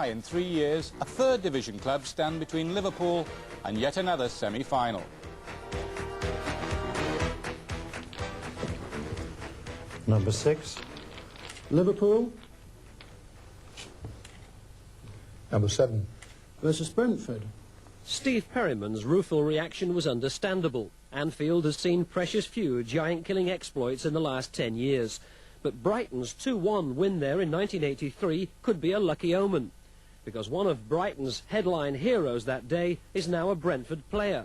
In 3 years, a third division club stand between Liverpool and yet another semi-final. Number 6, Liverpool. Number 7. Versus Brentford. Steve Perryman's rueful reaction was understandable. Anfield has seen precious few giant-killing exploits in the last 10 years. But Brighton's 2-1 win there in 1983 could be a lucky omen, because one of Brighton's headline heroes that day is now a Brentford player.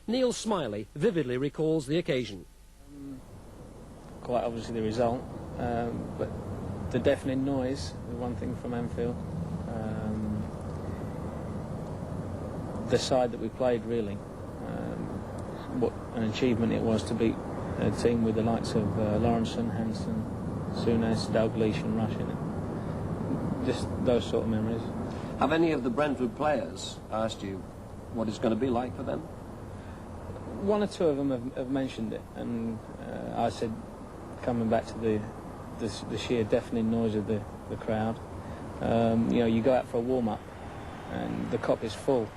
Neil Smiley vividly recalls the occasion. Quite obviously the result, but the deafening noise, the one thing from Anfield. The side that we played, really. What an achievement it was to beat a team with the likes of Lawrenson, Hansen, Souness, Dalglish and Rush in it. Just those sort of memories. Have any of the Brentford players asked you what it's going to be like for them? One or two of them have mentioned it, and I said, coming back to the sheer deafening noise of the crowd, you know, you go out for a warm-up and the cop is full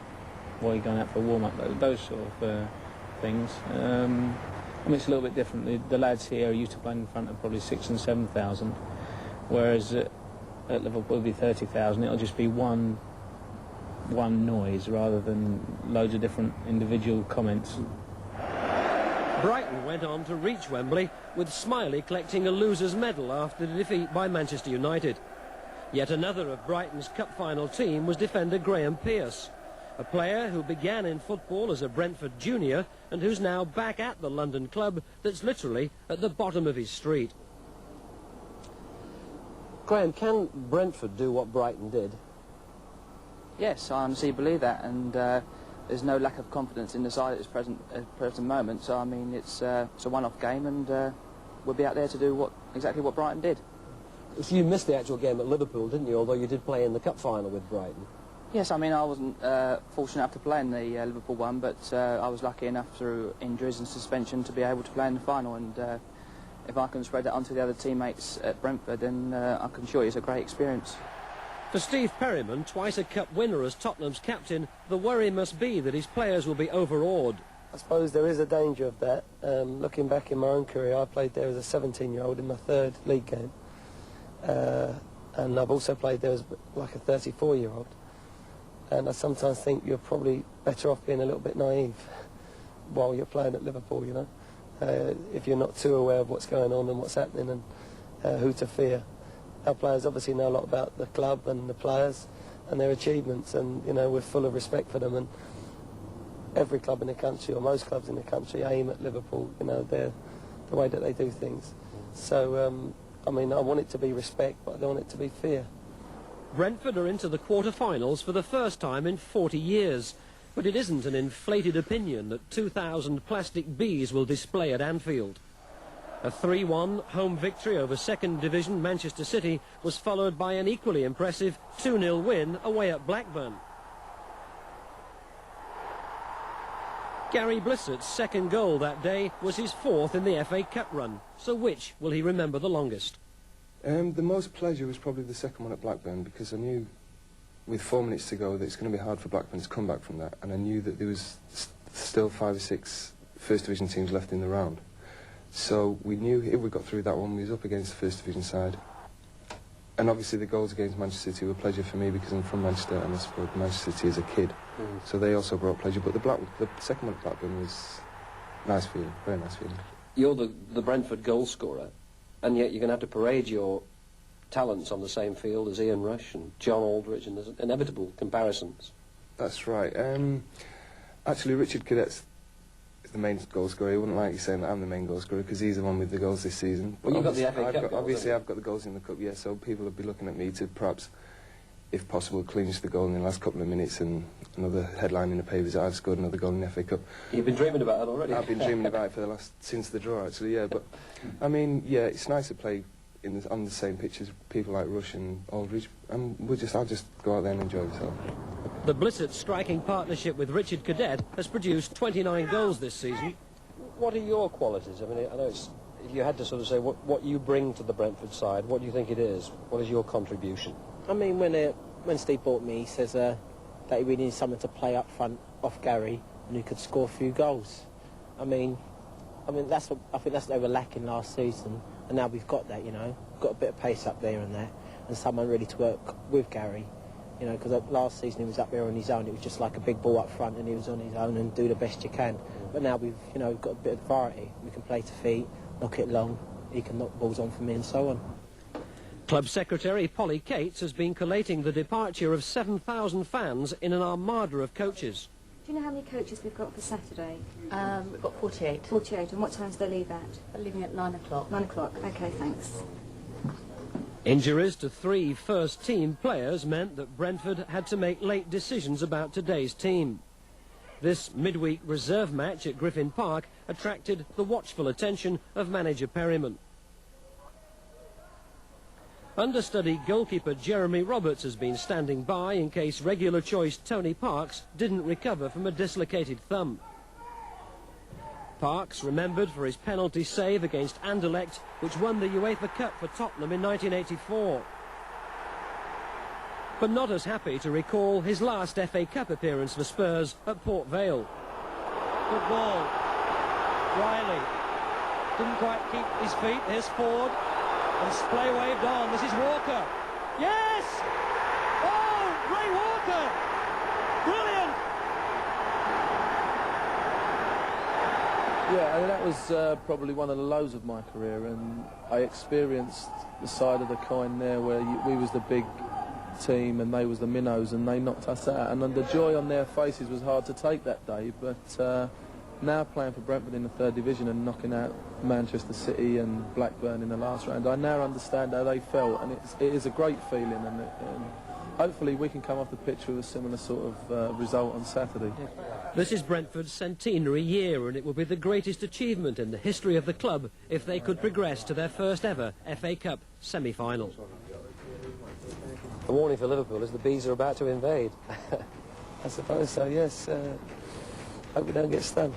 while you're going out for a warm-up, those sort of things. I mean, it's a little bit different. The lads here are used to playing in front of probably 6,000 and 7,000, whereas at Liverpool it'll be 30,000. It'll just be one noise rather than loads of different individual comments. Brighton went on to reach Wembley, with Smiley collecting a loser's medal after the defeat by Manchester United. Yet another of Brighton's cup final team was defender Graham Pearce, a player who began in football as a Brentford junior and who's now back at the London club that's literally at the bottom of his street. Graham, can Brentford do what Brighton did? Yes, I honestly believe that, and there's no lack of confidence in the side at this present moment. So I mean, it's a one-off game, and we'll be out there to do exactly what Brighton did. So you missed the actual game at Liverpool, didn't you? Although you did play in the cup final with Brighton. Yes, I mean, I wasn't fortunate enough to play in the Liverpool one, but I was lucky enough through injuries and suspension to be able to play in the final, and if I can spread that onto the other teammates at Brentford, then I can assure you it's a great experience. For Steve Perryman, twice a cup winner as Tottenham's captain, the worry must be that his players will be overawed. I suppose there is a danger of that. Looking back in my own career, I played there as a 17-year-old in my third league game. And I've also played there as like a 34-year-old. And I sometimes think you're probably better off being a little bit naive while you're playing at Liverpool, you know, if you're not too aware of what's going on and what's happening and who to fear. Our players obviously know a lot about the club and the players and their achievements, and, you know, we're full of respect for them, and every club in the country, or most clubs in the country, aim at Liverpool, you know, the way that they do things. So, I mean, I want it to be respect, but I don't want it to be fear. Brentford are into the quarter-finals for the first time in 40 years, but it isn't an inflated opinion that 2,000 plastic bees will display at Anfield. A 3-1 home victory over second division Manchester City was followed by an equally impressive 2-0 win away at Blackburn. Gary Blissett's second goal that day was his fourth in the FA Cup run, so which will he remember the longest? The most pleasure was probably the second one at Blackburn, because I knew with 4 minutes to go that it's going to be hard for Blackburn to come back from that, and I knew that there was still 5 or 6 First Division teams left in the round. So we knew if we got through that one, we was up against the First Division side. And obviously the goals against Manchester City were a pleasure for me because I'm from Manchester and I supported Manchester City as a kid. So they also brought pleasure. But the second one at Blackburn was nice feeling, very nice feeling. You're the Brentford goal scorer, and yet you're going to have to parade your talents on the same field as Ian Rush and John Aldridge, and there's inevitable comparisons. That's right. Actually, Richard Cadet's the main goal scorer. He wouldn't like you saying that I'm the main goal scorer because he's the one with the goals this season. Well, you've got the FA Cup goals, obviously, I've got the goals in the Cup, yeah, so people will be looking at me to perhaps, if possible, clinch the goal in the last couple of minutes, and another headline in the papers that I've scored another goal in the FA Cup. You've been dreaming about it already. I've been dreaming about it since the draw, actually, yeah. But, I mean, yeah, it's nice to play on the same pitch as people like Rush and Aldridge, and I'll just go out there and enjoy myself. The Blissett striking partnership with Richard Cadet has produced 29 goals this season. What are your qualities? I mean, I know it's, if you had to sort of say what you bring to the Brentford side, what do you think it is? What is your contribution? I mean, when when Steve bought me, he says that he really needs someone to play up front off Gary and who could score a few goals. I mean I think that's what they were lacking last season, and now we've got that. You know, got a bit of pace up there and there, and someone really to work with Gary. You know, because last season he was up there on his own. It was just like a big ball up front, and he was on his own and do the best you can. But now we've got a bit of variety. We can play to feet, knock it long. He can knock balls on for me, and so on. Club secretary Polly Cates has been collating the departure of 7,000 fans in an armada of coaches. Do you know how many coaches we've got for Saturday? We've got 48. 48, and what time do they leave at? They're leaving at 9 o'clock. 9 o'clock, okay, thanks. Injuries to 3 first-team players meant that Brentford had to make late decisions about today's team. This midweek reserve match at Griffin Park attracted the watchful attention of manager Perryman. Understudy goalkeeper Jeremy Roberts has been standing by in case regular choice Tony Parks didn't recover from a dislocated thumb. Parks, remembered for his penalty save against Anderlecht, which won the UEFA Cup for Tottenham in 1984. But not as happy to recall his last FA Cup appearance for Spurs at Port Vale. Good ball. Riley didn't quite keep his feet. Here's Ford. And Splay waved on. This is Walker. Yes! Oh, Ray Walker! Brilliant! Yeah, I mean, that was probably one of the lows of my career, and I experienced the side of the coin there where we was the big team and they was the minnows, and they knocked us out. And the joy on their faces was hard to take that day, but now playing for Brentford in the 3rd Division and knocking out Manchester City and Blackburn in the last round, I now understand how they felt, and it is a great feeling, and hopefully we can come off the pitch with a similar sort of result on Saturday. This is Brentford's centenary year, and it will be the greatest achievement in the history of the club if they could progress to their first ever FA Cup semi-final. The warning for Liverpool is the bees are about to invade. I suppose so, yes. Hope we don't get stung.